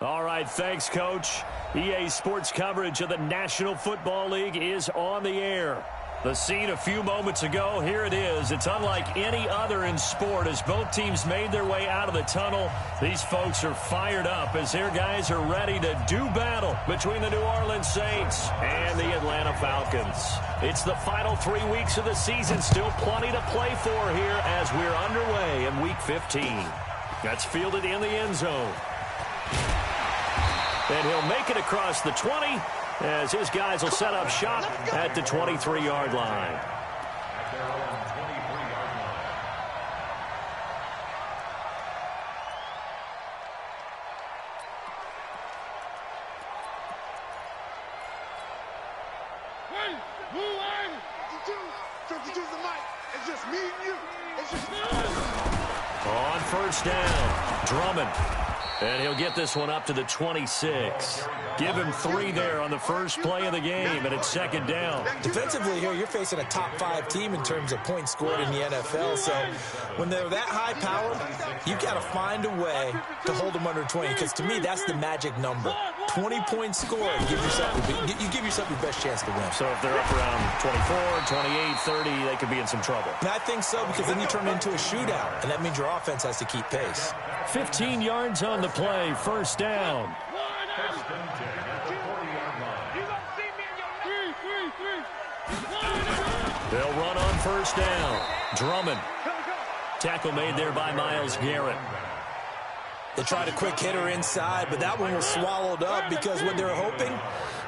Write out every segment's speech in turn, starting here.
All right, thanks, Coach. EA Sports coverage of the National Football League is on the air. The scene a few moments ago, here it is. It's unlike any other in sport as both teams made their way out of the tunnel. These folks are fired up as their guys are ready to do battle between the New Orleans Saints and the Atlanta Falcons. It's the final 3 weeks of the season. Still plenty to play for here as we're underway in Week 15. That's fielded in the end zone. And he'll make it across the 20 as his guys will set up shop at the 23-yard line. On first down, Drummond. And he'll get this one up to the 26. Give him 3 there on the first play of the game, and it's second down. Defensively here, you're facing a top-5 team in terms of points scored in the NFL. So when they're that high-powered, you've got to find a way to hold them under 20, because to me, that's the magic number. 20 points scored, you give yourself your best chance to win. So if they're up around 24, 28, 30, they could be in some trouble. And I think so, because then you turn it into a shootout, and that means your offense has to keep pace. 15 yards on the play, first down. They'll run on first down. Drummond. Tackle made there by Myles Garrett. They tried a quick hitter inside, but that one was swallowed up because what they're hoping,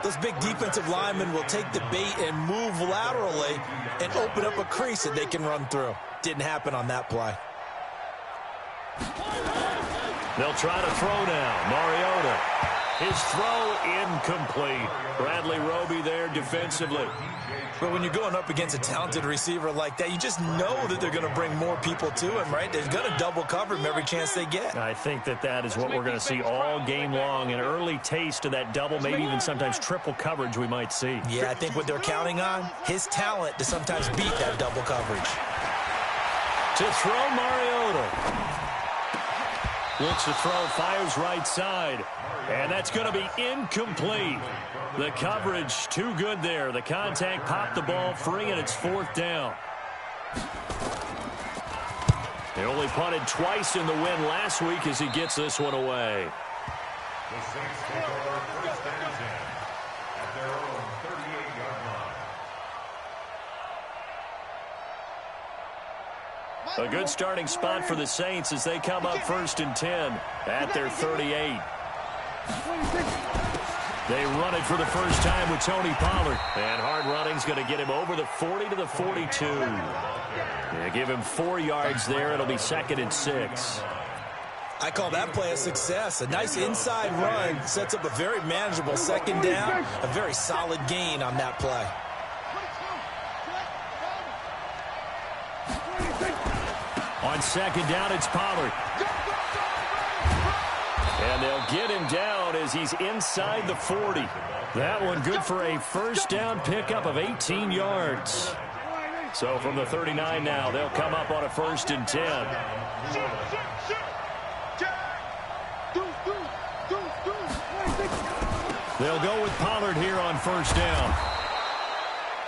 those big defensive linemen will take the bait and move laterally and open up a crease that they can run through. Didn't happen on that play. They'll try to throw now. Mariota. His throw incomplete. Bradley Roby there defensively. But when you're going up against a talented receiver like that, you just know that they're going to bring more people to him, right? They're going to double cover him every chance they get. I think that is what we're going to see all game long. An early taste of that double, maybe even sometimes triple coverage we might see. Yeah, I think what they're counting on, his talent to sometimes beat that double coverage. To throw Mariota. Looks to throw, fires right side. And that's going to be incomplete. The coverage too good there. The contact popped the ball free, and it's fourth down. They only punted twice in the win last week as he gets this one away. The Saints take over first and 10 at their own 38-yard line. A good starting spot for the Saints as they come up first and 10 at their 38. They run it for the first time with Tony Pollard. And hard running's going to get him over the 40 to the 42. Yeah, give him 4 yards there. It'll be second and 6. I call that play a success. A nice inside run sets up a very manageable second down. A very solid gain on that play. On second down, it's Pollard. And they'll get him down as he's inside the 40. That one good for a first down pickup of 18 yards. So from the 39 now, they'll come up on a first and 10. They'll go with Pollard here on first down.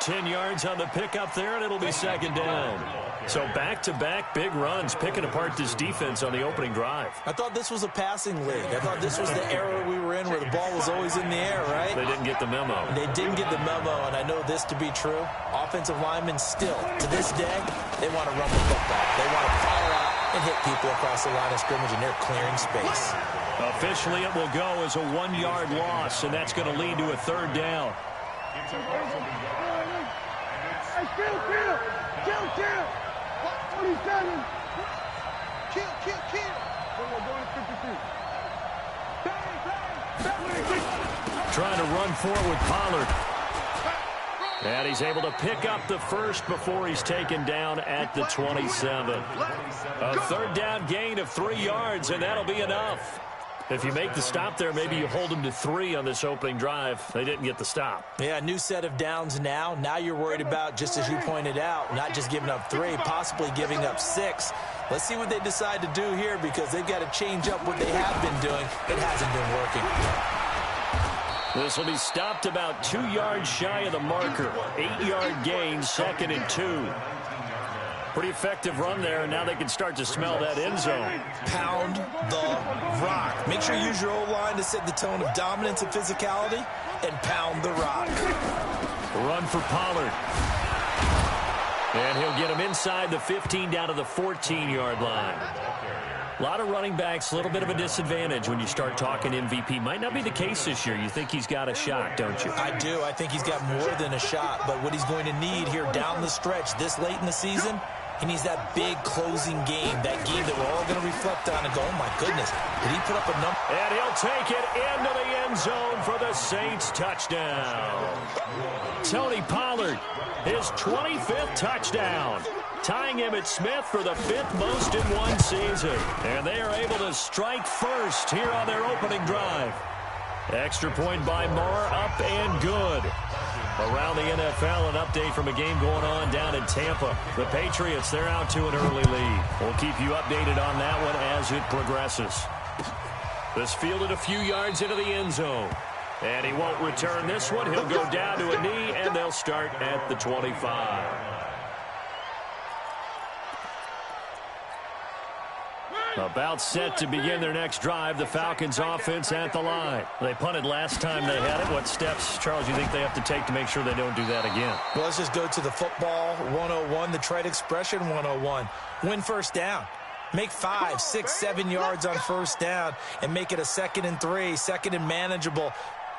10 yards on the pickup there, and it'll be second down. So back-to-back big runs, picking apart this defense on the opening drive. I thought this was a passing league. I thought this was the era we were in where the ball was always in the air, right? They didn't get the memo. They didn't get the memo, and I know this to be true. Offensive linemen still, to this day, they want to run the football. They want to fire out and hit people across the line of scrimmage, and they're clearing space. Officially, it will go as a 1-yard loss, and that's going to lead to a third down. It's a Baltimore yard. And it's Kill. 27. Kill. We're going to 53. Trying to run forward with Pollard. And he's able to pick up the first before he's taken down at the 27. A third down gain of 3 yards, and that'll be enough. If you make the stop there, maybe you hold them to 3 on this opening drive. They didn't get the stop. Yeah, new set of downs now. Now you're worried about, just as you pointed out, not just giving up 3, possibly giving up 6. Let's see what they decide to do here because they've got to change up what they have been doing. It hasn't been working. This will be stopped about 2 yards shy of the marker. 8-yard gain, 2nd and 2. Pretty effective run there, and now they can start to smell that end zone. Pound the rock. Make sure you use your O-line to set the tone of dominance and physicality, and pound the rock. Run for Pollard. And he'll get him inside the 15 down to the 14-yard line. A lot of running backs, a little bit of a disadvantage when you start talking MVP. Might not be the case this year. You think he's got a shot, don't you? I do. I think he's got more than a shot. But what he's going to need here down the stretch this late in the season, he needs that big closing game, that game that we're all going to reflect on and go, oh, my goodness, did he put up a number? And he'll take it into the end zone for the Saints touchdown. Tony Pollard, his 25th touchdown, tying Emmitt Smith for the 5th most in one season. And they are able to strike first here on their opening drive. Extra point by Moore, up and good. Around the NFL, an update from a game going on down in Tampa. The Patriots, they're out to an early lead. We'll keep you updated on that one as it progresses. This fielded a few yards into the end zone. And he won't return this one. He'll go down to a knee, and they'll start at the 25. About set to begin their next drive. The Falcons offense at the line. They punted last time they had it. What steps, Charles, you think they have to take to make sure they don't do that again? Well, let's just go to the football 101, the trite expression 101. Win first down. Make 5, 6, 7 yards on first down and make it a 2nd and 3, 2nd and manageable.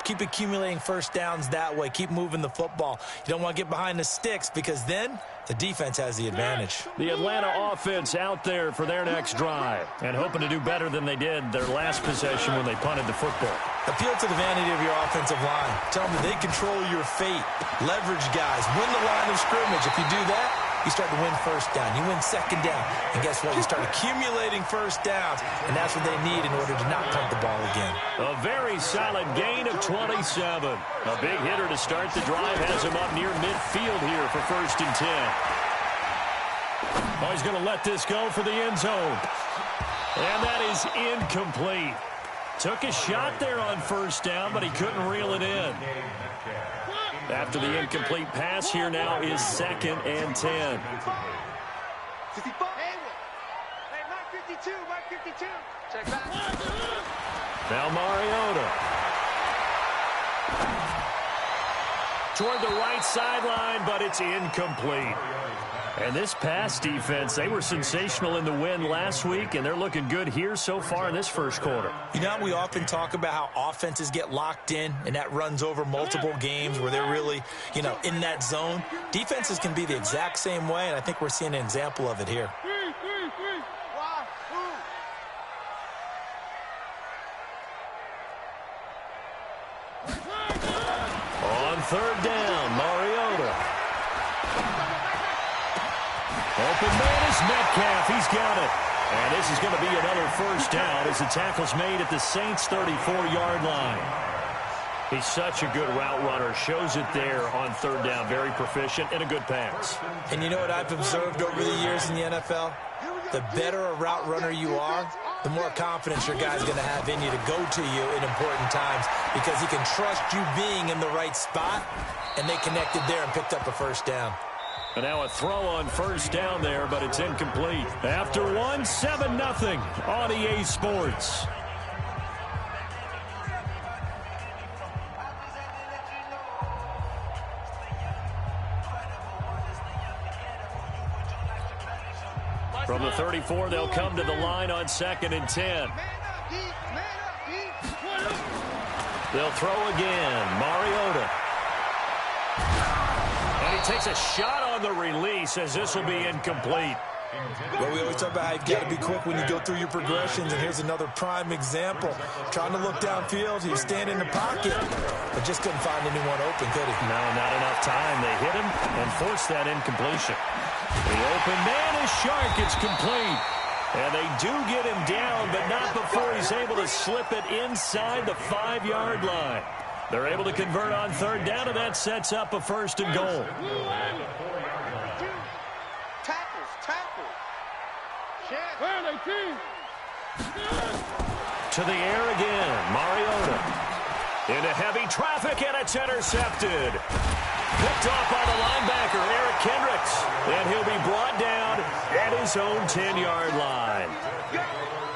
Keep accumulating first downs that way. Keep moving the football. You don't want to get behind the sticks because then the defense has the advantage. The Atlanta offense out there for their next drive and hoping to do better than they did their last possession when they punted the football. Appeal to the vanity of your offensive line. Tell them that they control your fate. Leverage guys. Win the line of scrimmage. If you do that, you start to win first down. You win second down. And guess what? You start accumulating first downs. And that's what they need in order to not punt the ball again. A very solid gain of 27. A big hitter to start the drive has him up near midfield here for 1st and 10. Oh, he's going to let this go for the end zone. And that is incomplete. Took a shot there on first down, but he couldn't reel it in. After the incomplete pass, here now is 2nd and 10. Hey, Mark 52, Mark 52. Check back. Now Mariota. Toward the right sideline, but it's incomplete. And this pass defense, they were sensational in the win last week, and they're looking good here so far in this first quarter. You know, we often talk about how offenses get locked in, and that runs over multiple games where they're really, in that zone. Defenses can be the exact same way, and I think we're seeing an example of it here. On 3rd down, Mariota. Open man is Metcalf. He's got it. And this is going to be another first down as the tackle's made at the Saints' 34-yard line. He's such a good route runner. Shows it there on 3rd down. Very proficient and a good pass. And you know what I've observed over the years in the NFL? The better a route runner you are, the more confidence your guy's going to have in you to go to you in important times because he can trust you being in the right spot, and they connected there and picked up a first down. And now a throw on first down there, but it's incomplete. After 7-0 on EA Sports. From the 34, they'll come to the line on 2nd and 10. They'll throw again. Mariota. And he takes a shot on the release as this will be incomplete. Well, we always talk about how you've got to be quick when you go through your progressions, and here's another prime example. Trying to look downfield, he was standing in the pocket, but just couldn't find anyone open, could he? No, not enough time. They hit him and forced that incompletion. The open man is Shark. It's complete. And they do get him down, but not before he's able to slip it inside the 5-yard line. They're able to convert on 3rd down, and that sets up a 1st and goal. To the air again, Mariota. Into heavy traffic, and it's intercepted. Picked off by the linebacker, Eric Kendricks. And he'll be brought down at his own 10-yard line.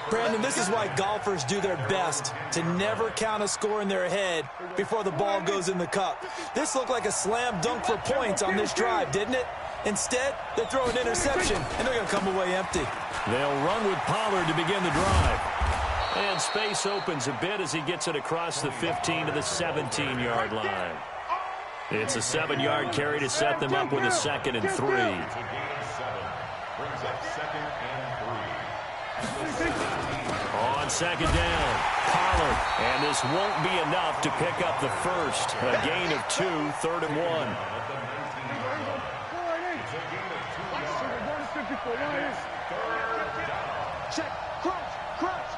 Brandon, this is why golfers do their best to never count a score in their head before the ball goes in the cup. This looked like a slam dunk for points on this drive, didn't it? Instead, they throw an interception, and they're going to come away empty. They'll run with Pollard to begin the drive. And space opens a bit as he gets it across the 15 to the 17-yard line. It's a 7-yard carry to set them up with a 2nd and 3. On 2nd down, Pollard. And this won't be enough to pick up the first. A gain of 2, 3rd and 1. Check. Crouch.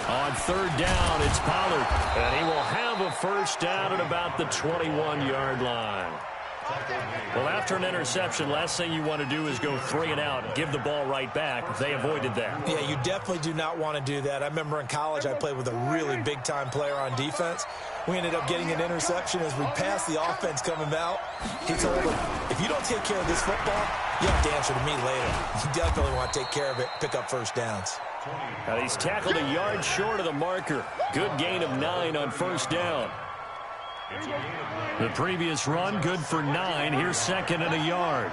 On 3rd down, it's Pollard. And he will have a first down at about the 21-yard line. Well, after an interception, last thing you want to do is go 3 and out, give the ball right back. They avoided that. Yeah, you definitely do not want to do that. I remember in college I played with a really big-time player on defense. We ended up getting an interception as we passed the offense coming out. He told him, if you don't take care of this football, you have to answer to me later. You definitely want to take care of it, pick up first downs. And he's tackled a yard short of the marker. Good gain of 9 on 1st down. The previous run, good for 9. Here's 2nd and a yard.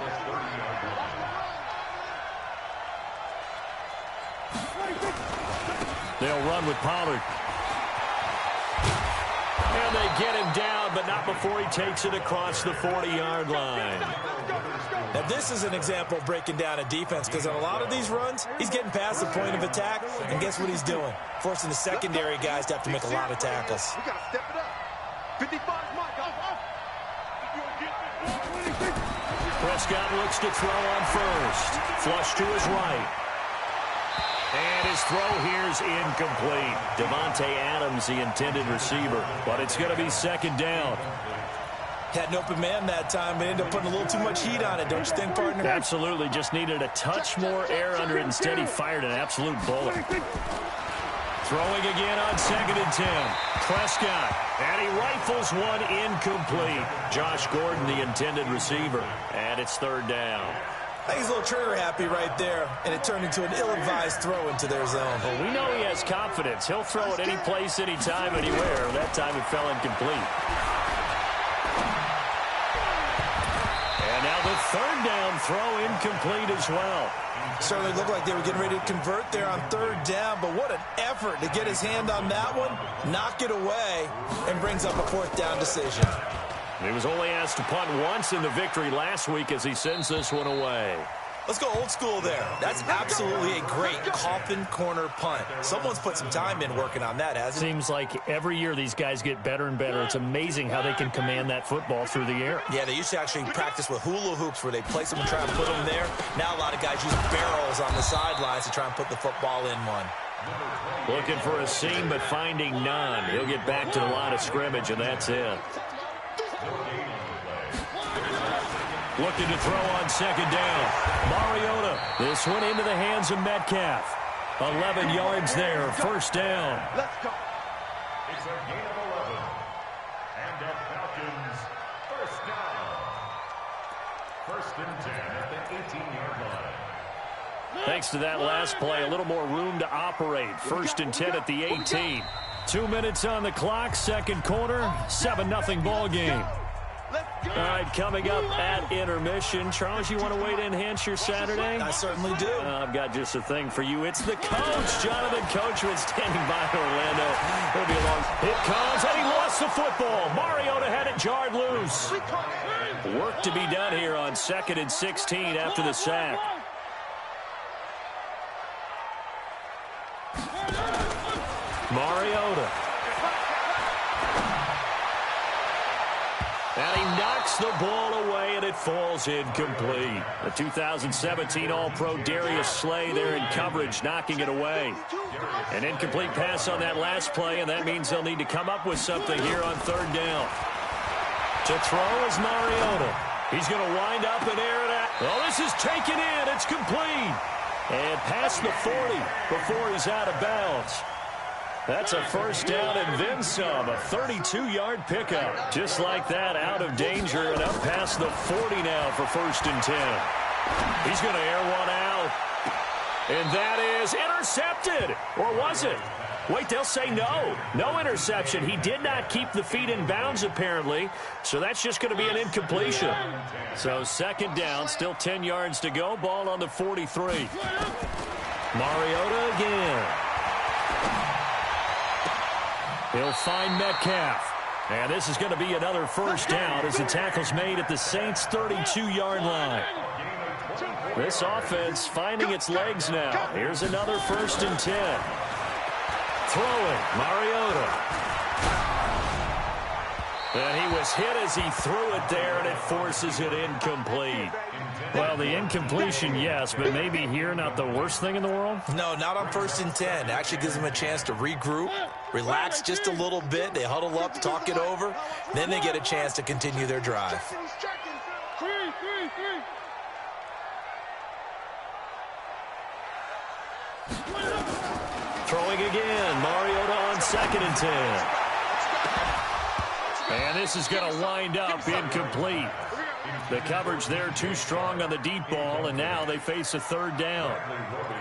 They'll run with Pollard. And they get him down, but not before he takes it across the 40-yard line. Now, this is an example of breaking down a defense, because on a lot of these runs, he's getting past the point of attack, and guess what he's doing? Forcing the secondary guys to have to make a lot of tackles. We got to step it up. 55 Mike. Prescott looks to throw on first. Flush to his right. And his throw here's incomplete. Devontae Adams, the intended receiver. But it's going to be 2nd down. Had an open man that time, but ended up putting a little too much heat on it, don't you think, partner? Absolutely. Just needed a touch more air under it. Instead, he fired an absolute bullet. Throwing again on 2nd and 10. Prescott. And he rifles one incomplete. Josh Gordon, the intended receiver. And it's 3rd down. I think he's a little trigger happy right there, and it turned into an ill-advised throw into their zone. Well, we know he has confidence. He'll throw it any place, anytime, anywhere. That time it fell incomplete. And now the 3rd down throw incomplete as well. Certainly looked like they were getting ready to convert there on 3rd down, but what an effort to get his hand on that one, knock it away, and brings up a 4th down decision. He was only asked to punt once in the victory last week as he sends this one away. Let's go old school there. That's absolutely a great coffin corner punt. Someone's put some time in working on that, hasn't it? Seems like every year these guys get better and better. It's amazing how they can command that football through the air. Yeah, they used to actually practice with hula hoops where they place them and try to put them there. Now a lot of guys use barrels on the sidelines to try and put the football in one. Looking for a seam but finding none. He'll get back to the line of scrimmage, and that's it. Looking to throw on 2nd down. Mariota. This one into the hands of Metcalf. 11 yards there. 1st down. Let's go. It's a gain of 11. And the Falcons, 1st down. 1st and 10 at the 18-yard line. Thanks to that last play, a little more room to operate. 1st and 10 at the 18. 2 minutes on the clock. 2nd quarter. 7-0 ball game. All right, coming up at intermission. Charles, you want to way to enhance your Saturday? I certainly do. I've got just a thing for you. It's the coach, Jonathan Coachman, standing by Orlando. It'll be a long. It comes, and he lost the football. Mariota had it jarred loose. Work to be done here on 2nd and 16 after the sack. Mariota. And he knocks the ball away, and it falls incomplete. The 2017 All-Pro Darius Slay there in coverage, knocking it away. An incomplete pass on that last play, and that means they'll need to come up with something here on 3rd down. To throw is Mariota. He's going to wind up and air it out. Oh, this is taken in. It's complete. And past the 40 before he's out of bounds. That's a first down and then some. A 32-yard pickup. Just like that, out of danger and up past the 40 now for 1st and 10. He's going to air one out. And that is intercepted. Or was it? Wait, they'll say no. No interception. He did not keep the feet in bounds, apparently. So that's just going to be an incompletion. So 2nd down, still 10 yards to go. Ball on the 43. Mariota again. He'll find Metcalf. And this is going to be another first down as the tackle's made at the Saints' 32-yard line. This offense finding its legs now. Here's another 1st and 10. Throwing, Mariota. And he was hit as he threw it there, and it forces it incomplete. Well, the incompletion, yes, but maybe here not the worst thing in the world? No, not on 1st and 10. Actually gives them a chance to regroup, relax just a little bit. They huddle up, talk it over. Then they get a chance to continue their drive. Throwing again, Mariota on 2nd and 10. And this is going to wind up incomplete. The coverage there too strong on the deep ball, and now they face a 3rd down.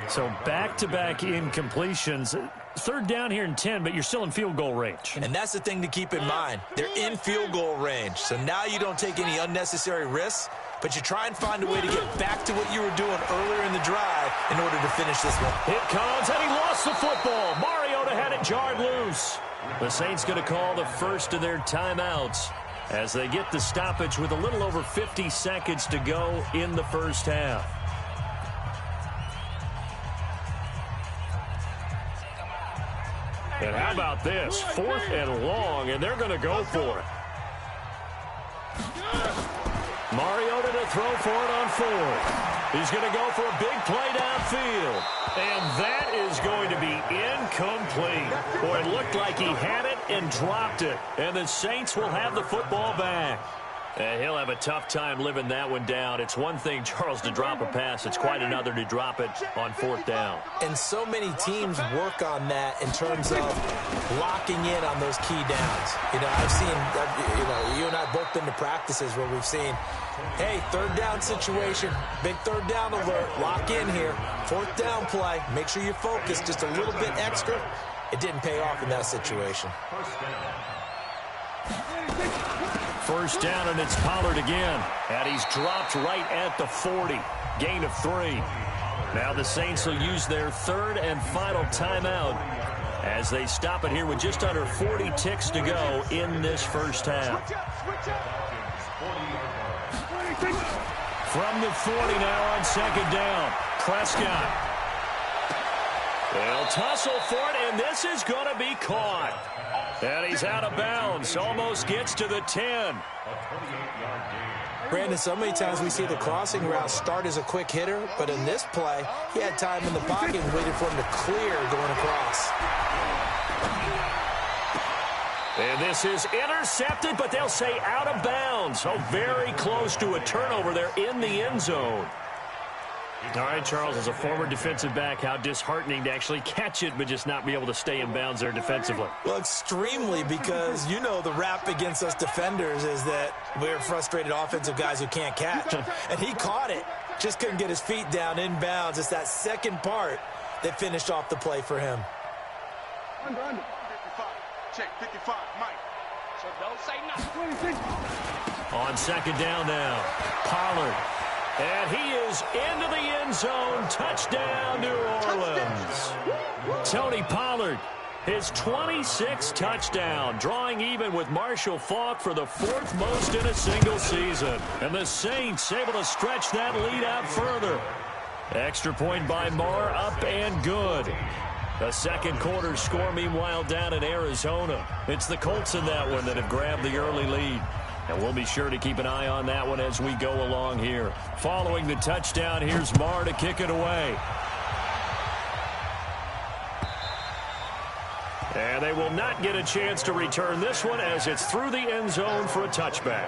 So back-to-back incompletions. 3rd down here in 10, but you're still in field goal range. And that's the thing to keep in mind. They're in field goal range. So now you don't take any unnecessary risks, but you try and find a way to get back to what you were doing earlier in the drive in order to finish this one. It comes, and he lost the football. Mariota had it jarred loose. The Saints going to call the first of their timeouts as they get the stoppage with a little over 50 seconds to go in the first half. And how about this? 4th and long, and they're going to go for it. Mariota to throw for it on 4th. He's going to go for a big play downfield. And that is going to be incomplete. Boy, it looked like he had it and dropped it. And the Saints will have the football back. And he'll have a tough time living that one down. It's one thing, Charles, to drop a pass. It's quite another to drop it on 4th down. And so many teams work on that in terms of locking in on those key downs. You know, I've seen, you and I both been to practices where we've seen, hey, 3rd down situation, big 3rd down alert, lock in here. 4th down play, make sure you focus just a little bit extra. It didn't pay off in that situation. 1st down, and it's Pollard again. And he's dropped right at the 40. Gain of 3. Now the Saints will use their 3rd and final timeout as they stop it here with just under 40 ticks to go in this first half. From the 40 now on 2nd down. Prescott. They'll tussle for it, and this is going to be caught. And he's out of bounds. Almost gets to the 10. Brandon, so many times we see the crossing route start as a quick hitter, but in this play, he had time in the pocket and waited for him to clear going across. And this is intercepted, but they'll say out of bounds. So very close to a turnover there in the end zone. All right, Charles, as a former defensive back, how disheartening to actually catch it but just not be able to stay in bounds there defensively. Well, extremely, because you know the rap against us defenders is that we're frustrated offensive guys who can't catch. And he caught it, just couldn't get his feet down in bounds. It's that second part that finished off the play for him. Under. 55. Check, 55, Mike. So don't say nothing. On 2nd down now, Pollard. And he is into the end zone. Touchdown, New Orleans. Tony Pollard, his 26th touchdown, drawing even with Marshall Faulk for the 4th most in a single season. And the Saints able to stretch that lead out further. Extra point by Marr, up and good. The second quarter score, meanwhile, down in Arizona. It's the Colts in that one that have grabbed the early lead. And we'll be sure to keep an eye on that one as we go along here. Following the touchdown, here's Marr to kick it away. And they will not get a chance to return this one as it's through the end zone for a touchback.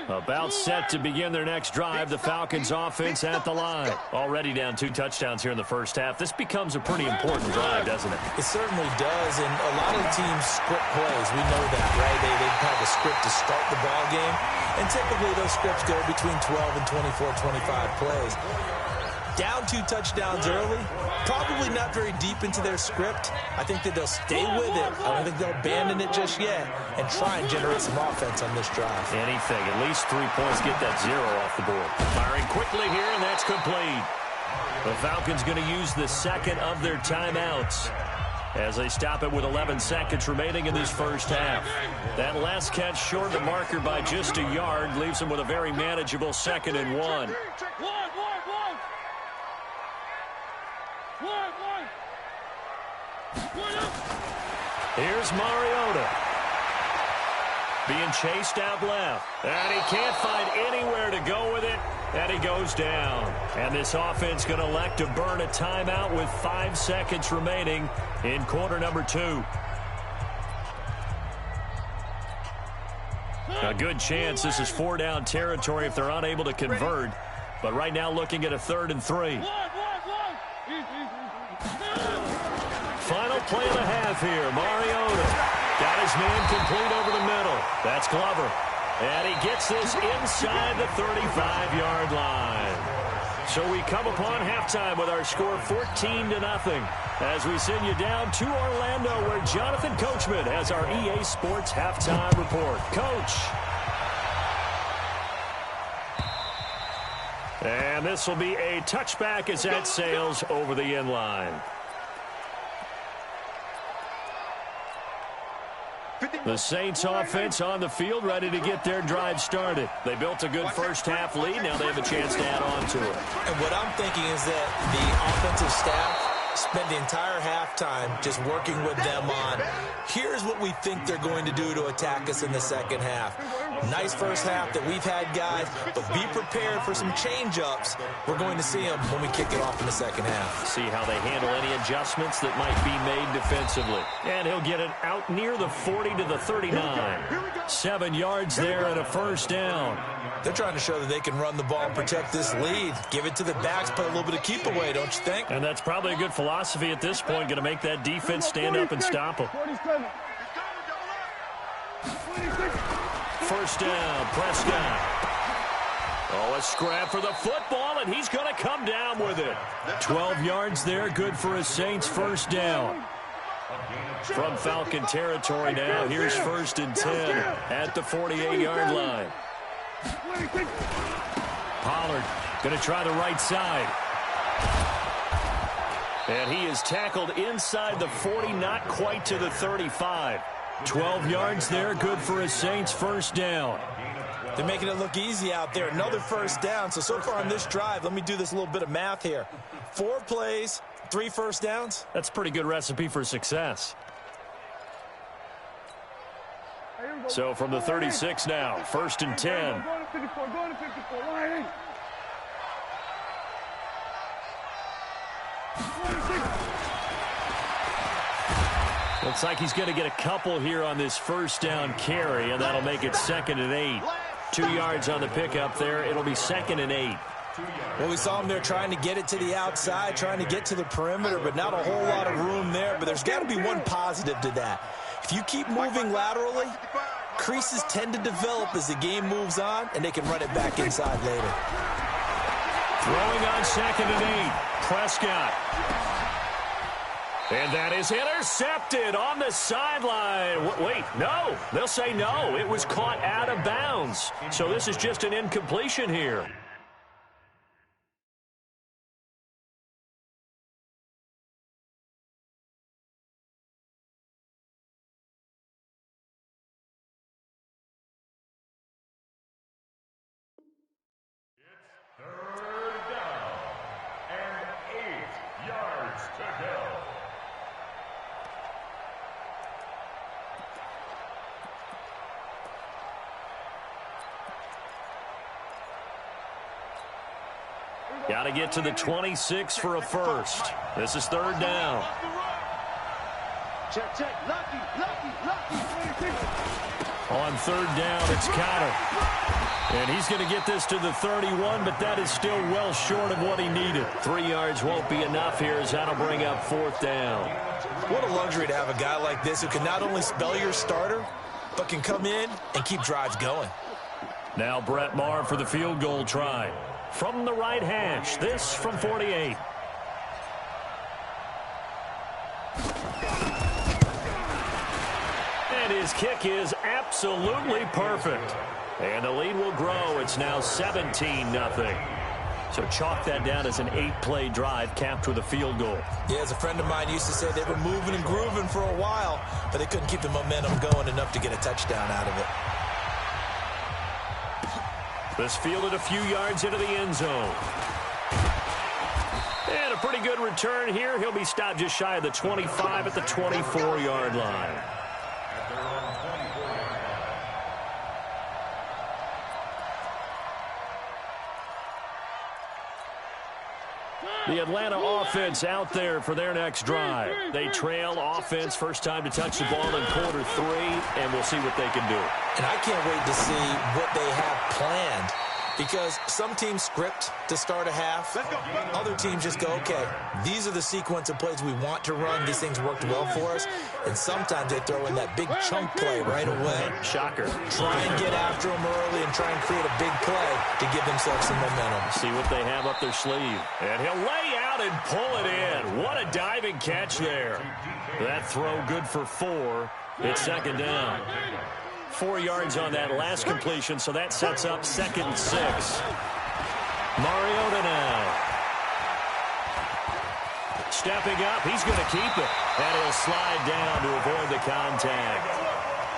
About set to begin their next drive. The Falcons offense at the line. Already down 2 touchdowns here in the first half. This becomes a pretty important drive, doesn't it? It certainly does, and a lot of the teams script plays. We know that, right? They have a script to start the ball game, and typically those scripts go between 12 and 24, 25 plays. Down 2 touchdowns early, probably not very deep into their script. I think that they'll stay with it. I don't think they'll abandon it just yet and try and generate some offense on this drive. Anything, at least 3 points, get that 0 off the board. Firing quickly here, and that's complete. The Falcons going to use the second of their timeouts as they stop it with 11 seconds remaining in this first half. That last catch short of the marker by just a yard leaves them with a very manageable 2nd and 1. Here's Mariota. Being chased out left. And he can't find anywhere to go with it. And he goes down. And this offense going to elect to burn a timeout with 5 seconds remaining in quarter number 2. A good chance this is 4-down territory if they're unable to convert. But right now looking at a 3rd and 3. Final play of the half here. Mariota got his man complete over the middle. That's Glover. And he gets this inside the 35-yard line. So we come upon halftime with our score 14-0 as we send you down to Orlando where Jonathan Coachman has our EA Sports halftime report. Coach. And this will be a touchback as that sails over the end line. The Saints offense on the field ready to get their drive started. They built a good first half lead. Now they have a chance to add on to it. And what I'm thinking is that the offensive staff spent the entire halftime just working with them on, here's what we think they're going to do to attack us in the second half. Nice first half that we've had, guys, but be prepared for some change-ups. We're going to see them when we kick it off in the second half. See how they handle any adjustments that might be made defensively. And he'll get it out near the 40 to the 39. 7 yards there and a first down. They're trying to show that they can run the ball and protect this lead. Give it to the backs, play a little bit of keep away, don't you think? And that's probably a good philosophy at this point, going to make that defense stand up and stop them. First down, Prescott. Oh, a scrap for the football, and he's going to come down with it. 12 yards there, good for a Saints first down. From Falcon territory now, here's 1st and 10 at the 48-yard line. Pollard going to try the right side. And he is tackled inside the 40, not quite to the 35. 12 yards there, good for a Saints first down. They're making it look easy out there. Another first down. So far on this drive, let me do this little bit of math here. 4 plays, 3 first downs. That's a pretty good recipe for success. So from the 36 now, 1st and 10. Looks like he's going to get a couple here on this first down carry, and that'll make it 2nd and 8. 2 yards on the pickup there. It'll be 2nd and 8. Well, we saw him there trying to get it to the outside, trying to get to the perimeter, but not a whole lot of room there. But there's got to be one positive to that. If you keep moving laterally, creases tend to develop as the game moves on, and they can run it back inside later. Throwing on 2nd and 8. Prescott. And that is intercepted on the sideline. Wait, no. They'll say no. It was caught out of bounds. So this is just an incompletion here. It's 3rd down and 8 yards to go. Got to get to the 26 for a first. This is 3rd down. Check, check. Lucky. On third down, it's Cotter. And he's going to get this to the 31, but that is still well short of what he needed. 3 yards won't be enough here as that'll bring up fourth down. What a luxury to have a guy like this who can not only spell your starter, but can come in and keep drives going. Now Brett Maher for the field goal try. From the right hash, this from 48. And his kick is absolutely perfect. And the lead will grow. It's now 17-0. So chalk that down as an 8-play drive capped with a field goal. Yeah, as a friend of mine used to say, they were moving and grooving for a while, but they couldn't keep the momentum going enough to get a touchdown out of it. This fielded a few yards into the end zone. And a pretty good return here. He'll be stopped just shy of the 25 at the 24-yard line. The Atlanta offense out there for their next drive. They trail offense, first time to touch the ball in quarter 3, and we'll see what they can do. And I can't wait to see what they have planned, because some teams script to start a half. Other teams just go, okay, these are the sequence of plays we want to run. These things worked well for us. And sometimes they throw in that big chunk play right away. Shocker. Try and get after them early and try and create a big play to give themselves some momentum. See what they have up their sleeve. And he'll lay out and pull it in. What a diving catch there. That throw good for 4. It's second down. 4 yards on that last completion, so that sets up 2nd and 6. Mariota now. Stepping up, he's going to keep it. And he'll slide down to avoid the contact.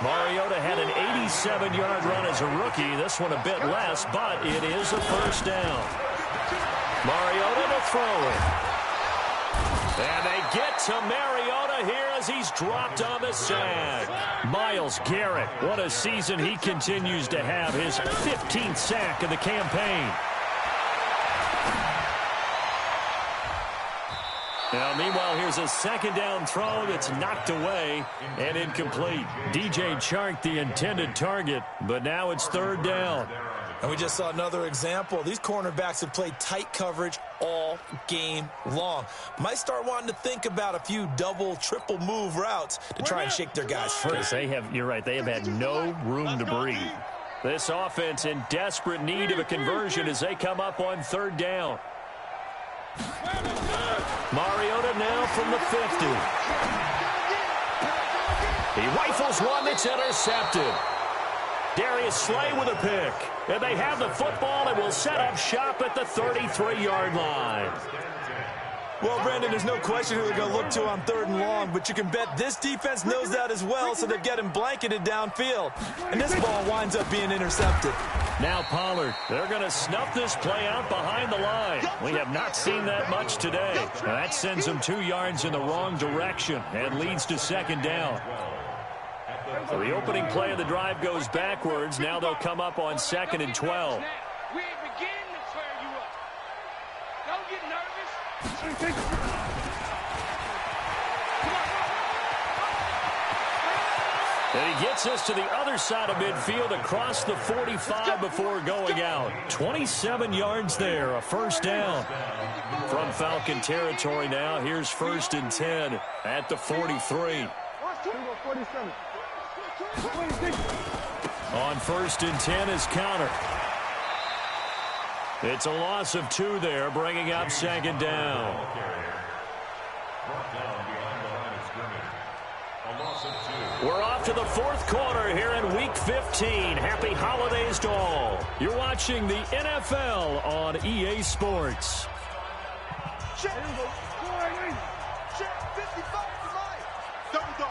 Mariota had an 87-yard run as a rookie. This one a bit less, but it is a first down. Mariota to throw it. And they get to Mariota here as he's dropped on the sack. Myles Garrett, what a season he continues to have. His 15th sack of the campaign. Now, meanwhile, here's a second down throw that's knocked away and incomplete. DJ Chark, the intended target, but now it's third down. And we just saw another example. These cornerbacks have played tight coverage all game long. Might start wanting to think about a few double, triple move routes to try and shake their guys free. You're right, they have had no room to breathe. This offense in desperate need of a conversion as they come up on third down. Mariota now from the 50. He rifles one that's intercepted. Darius Slay with a pick. And they have the football and will set up shop at the 33-yard line. Well, Brandon, there's no question who they're going to look to on third and long, but you can bet this defense knows that as well, so they're getting blanketed downfield. And this ball winds up being intercepted. Now Pollard, they're going to snuff this play out behind the line. We have not seen that much today. Now that sends them 2 yards in the wrong direction and leads to second down. So the opening play of the drive goes backwards. Now they'll come up on 2nd and 12. We ain't beginning to clear you up. Don't get nervous. And he gets us to the other side of midfield across the 45 before going out. 27 yards there, a first down. From Falcon territory now, here's 1st and 10 at the 43. On 1st and 10 is Counter. It's a loss of 2 there, bringing up second down. We're off to the 4th quarter here in Week 15. Happy holidays to all. You're watching the NFL on EA Sports. Check. Check. 55 to mine. Double dog.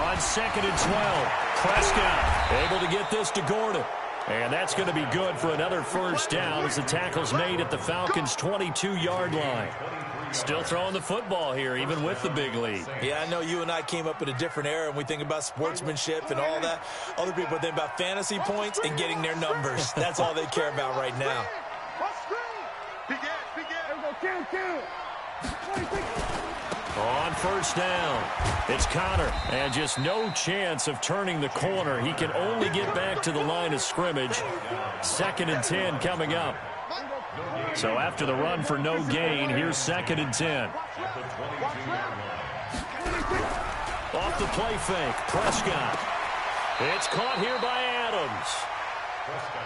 On 2nd and 12, Prescott able to get this to Gordon. And that's going to be good for another first down as the tackle's made at the Falcons' 22-yard line. Still throwing the football here, even with the big lead. Yeah, I know you and I came up in a different era, and we think about sportsmanship and all that. Other people think about fantasy points and getting their numbers. That's all they care about right now. On first down, it's Connor, and just no chance of turning the corner. He can only get back to the line of scrimmage. 2nd and 10 coming up. So after the run for no gain, here's 2nd and 10. Off the play fake, Prescott. It's caught here by Adams.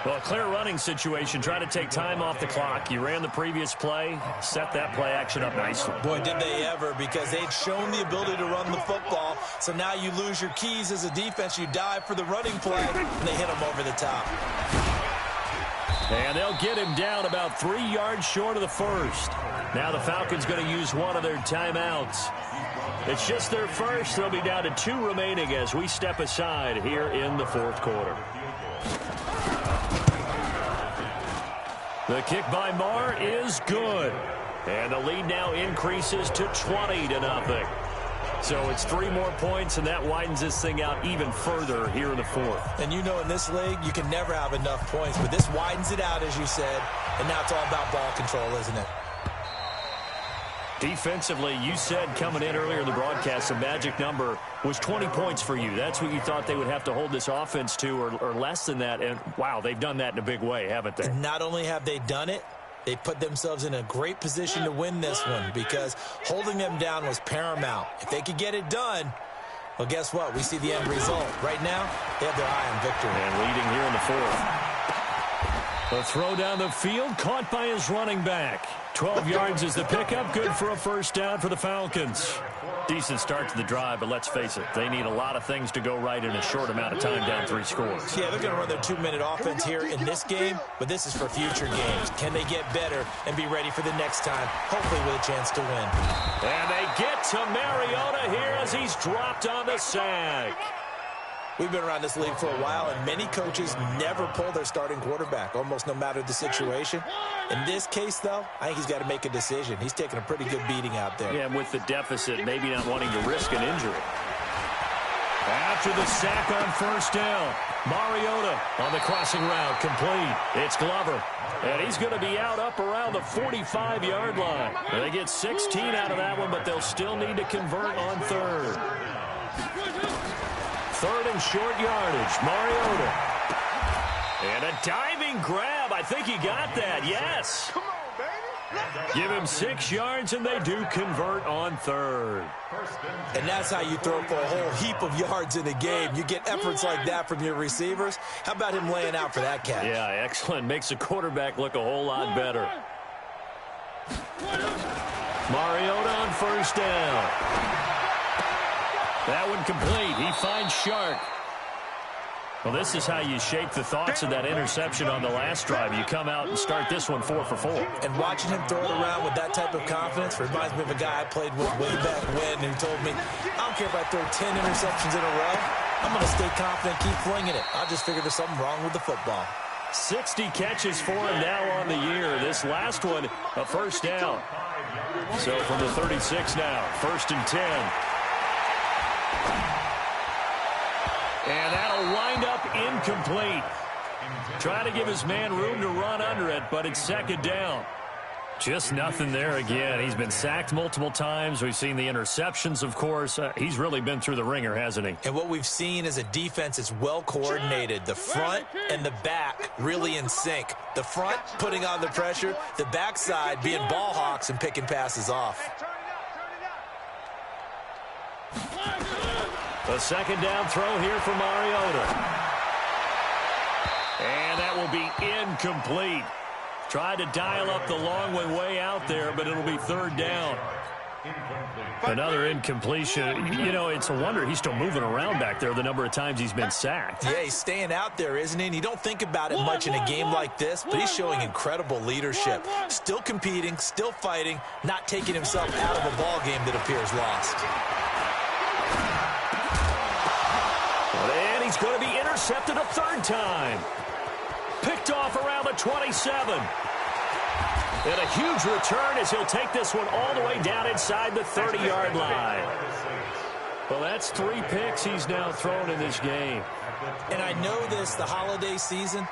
Well, a clear running situation. Try to take time off the clock. You ran the previous play, set that play action up nicely. Boy, did they ever, because they'd shown the ability to run the football. So now you lose your keys as a defense. You dive for the running play, and they hit him over the top. And they'll get him down about 3 yards short of the first. Now the Falcons going to use one of their timeouts. It's just their first. They'll be down to 2 remaining as we step aside here in the 4th quarter. The kick by Marr is good. And the lead now increases to 20-0. So it's 3 more points, and that widens this thing out even further here in the 4th. And you know, in this league, you can never have enough points, but this widens it out, as you said, and now it's all about ball control, isn't it? Defensively, you said coming in earlier in the broadcast, the magic number was 20 points for you. That's what you thought they would have to hold this offense to, or less than that. And, wow, they've done that in a big way, haven't they? And not only have they done it, they put themselves in a great position to win this one, because holding them down was paramount. If they could get it done, well, guess what? We see the end result. Right now, they have their eye on victory. And leading here in the 4th. The throw down the field, caught by his running back. 12 yards is the pickup. Good for a first down for the Falcons. Decent start to the drive, but let's face it, they need a lot of things to go right in a short amount of time, down 3 scores. Yeah, they're going to run their 2-minute offense here in this game, but this is for future games. Can they get better and be ready for the next time, hopefully with a chance to win? And they get to Mariota here as he's dropped on the sack. We've been around this league for a while, and many coaches never pull their starting quarterback, almost no matter the situation. In this case, though, I think he's got to make a decision. He's taking a pretty good beating out there. Yeah, and with the deficit, maybe not wanting to risk an injury. After the sack on first down, Mariota on the crossing route, complete. It's Glover, and he's going to be out up around the 45-yard line. They get 16 out of that one, but they'll still need to convert on 3rd. 3rd and short yardage, Mariota. And a diving grab. I think he got that, yes. Come on, baby. Give him 6 yards, and they do convert on 3rd. And that's how you throw for a whole heap of yards in a game. You get efforts like that from your receivers. How about him laying out for that catch? Yeah, excellent. Makes the quarterback look a whole lot better. Mariota on first down. That one complete. He finds Shark. Well, this is how you shape the thoughts of that interception on the last drive. You come out and start this one 4 for 4. And watching him throw it around with that type of confidence reminds me of a guy I played with way back when, who told me, I don't care if I throw 10 interceptions in a row. I'm going to stay confident, keep flinging it. I just figured there's something wrong with the football. 60 catches for him now on the year. This last one, a first down. So from the 36 now, 1st and 10. And that'll wind up incomplete. Trying to give his man room to run under it, but it's 2nd down. Just nothing there again. He's been sacked multiple times. We've seen the interceptions, of course. He's really been through the ringer, hasn't he? And what we've seen is a defense that's well coordinated. The front and the back really in sync. The front putting on the pressure, the backside being ball hawks and picking passes off. A 2nd down throw here for Mariota. And that will be incomplete. Tried to dial up the long way out there, but it'll be 3rd down. Another incompletion. You know, it's a wonder he's still moving around back there the number of times he's been sacked. Yeah, he's staying out there, isn't he? And you don't think about it much in a game like this, but he's showing incredible leadership. Still competing, still fighting, not taking himself out of a ball game that appears lost. And he's going to be intercepted a 3rd time. Picked off around the 27. And a huge return as he'll take this one all the way down inside the 30-yard line. Well, that's 3 picks he's now thrown in this game. And I know this, the holiday season,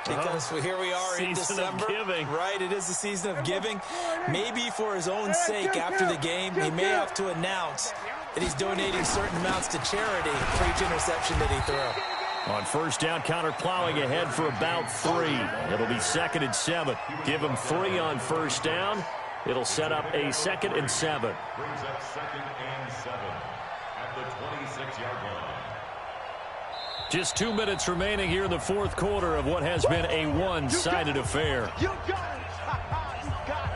because here we are in December. Season of giving. Right, it is the season of giving. maybe for his own sake after the game, he may have to announce that he's donating certain amounts to charity for each interception that he threw. On first down, counter plowing ahead for about 3. It'll be 2nd and 7. Give him 3 on first down. It'll set up a 2nd and 7. Brings up 2nd and 7 at the 26-yard line. Just 2 minutes remaining here in the fourth quarter of what has been a one-sided affair. You got it. You got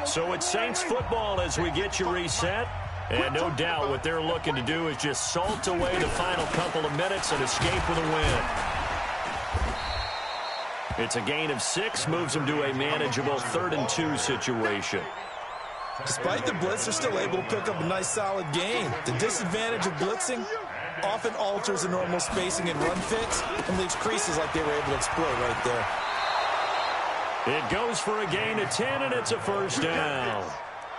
it. So it's Saints football as we get you reset. And no doubt what they're looking to do is just salt away the final couple of minutes and escape with a win. It's a gain of 6, moves them to a manageable 3rd and 2 situation. Despite the blitz, they're still able to pick up a nice solid gain. The disadvantage of blitzing often alters the normal spacing and run fits and leaves creases like they were able to exploit right there. It goes for a gain of 10, and it's a first down.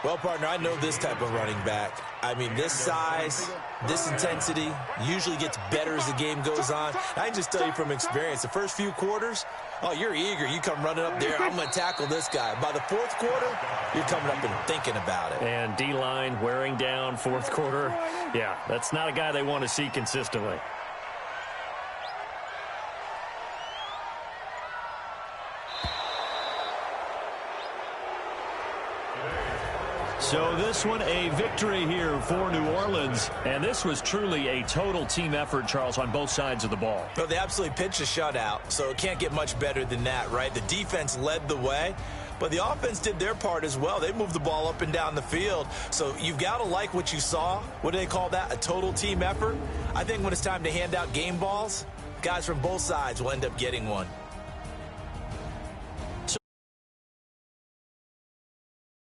Well, partner, I know this type of running back. I mean, this size, this intensity usually gets better as the game goes on. I can just tell you from experience, the first few quarters, oh, you're eager. You come running up there, I'm going to tackle this guy. By the fourth quarter, you're coming up and thinking about it. And D-line wearing down fourth quarter. Yeah, that's not a guy they want to see consistently. So this one, a victory here for New Orleans. And this was truly a total team effort, Charles, on both sides of the ball. Well, they absolutely pitched a shutout, so it can't get much better than that, right? The defense led the way, but the offense did their part as well. They moved the ball up and down the field. So you've got to like what you saw. What do they call that? A total team effort? I think when it's time to hand out game balls, guys from both sides will end up getting one.